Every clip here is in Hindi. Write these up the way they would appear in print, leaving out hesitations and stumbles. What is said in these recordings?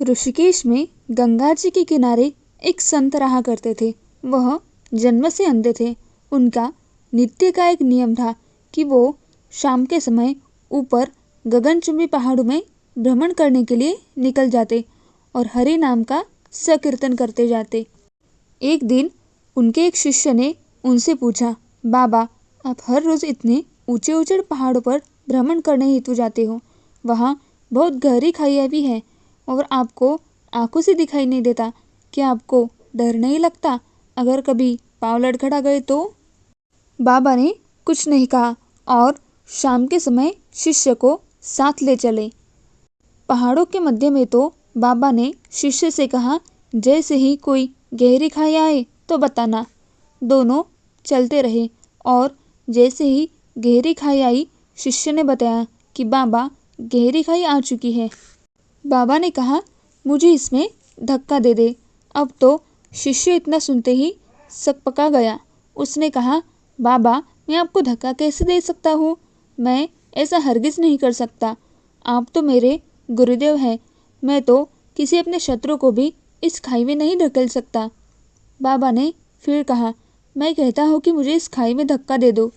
ऋषिकेश में गंगा जी के किनारे एक संत रहा करते थे। वह जन्म से अंधे थे। उनका नित्य का एक नियम था कि वो शाम के समय ऊपर गगनचुंबी पहाड़ों में भ्रमण करने के लिए निकल जाते और हरि नाम का संकीर्तन करते जाते। एक दिन उनके एक शिष्य ने उनसे पूछा, बाबा, आप हर रोज इतने ऊंचे ऊंचे पहाड़ों पर भ्रमण करने हेतु जाते हो। वहाँ बहुत गहरी खाइयाँ भी है और आपको आंखों से दिखाई नहीं देता। क्या आपको डर नहीं लगता अगर कभी पाँव लड़खड़ा गए तो? बाबा ने कुछ नहीं कहा और शाम के समय शिष्य को साथ ले चले। पहाड़ों के मध्य में तो बाबा ने शिष्य से कहा, जैसे ही कोई गहरी खाई आए तो बताना। दोनों चलते रहे और जैसे ही गहरी खाई आई, शिष्य ने बताया कि बाबा, गहरी खाई आ चुकी है। बाबा ने कहा, मुझे इसमें धक्का दे दे। अब तो शिष्य इतना सुनते ही सकपका गया। उसने कहा, बाबा, मैं आपको धक्का कैसे दे सकता हूँ? मैं ऐसा हरगिज नहीं कर सकता। आप तो मेरे गुरुदेव हैं। मैं तो किसी अपने शत्रु को भी इस खाई में नहीं धकेल सकता। बाबा ने फिर कहा, मैं कहता हूँ कि मुझे इस खाई में धक्का दे दो।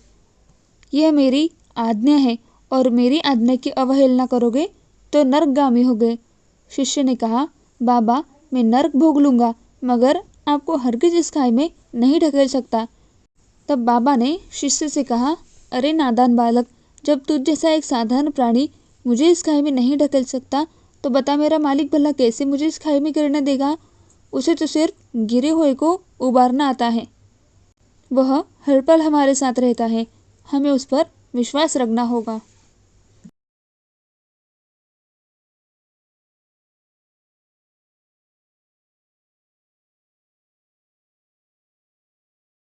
यह मेरी आज्ञा है और मेरी आज्ञा की अवहेलना करोगे तो नरकगामी होगे। शिष्य ने कहा, बाबा, मैं नरक भोग लूँगा मगर आपको हरगिज इस खाई में नहीं ढकेल सकता। तब बाबा ने शिष्य से कहा, अरे नादान बालक, जब तुझ जैसा एक साधारण प्राणी मुझे इस खाई में नहीं ढकेल सकता तो बता मेरा मालिक भला कैसे मुझे इस खाई में गिरने देगा? उसे तो सिर्फ गिरे हुए को उबारना आता है। वह हर पल हमारे साथ रहता है। हमें उस पर विश्वास रखना होगा।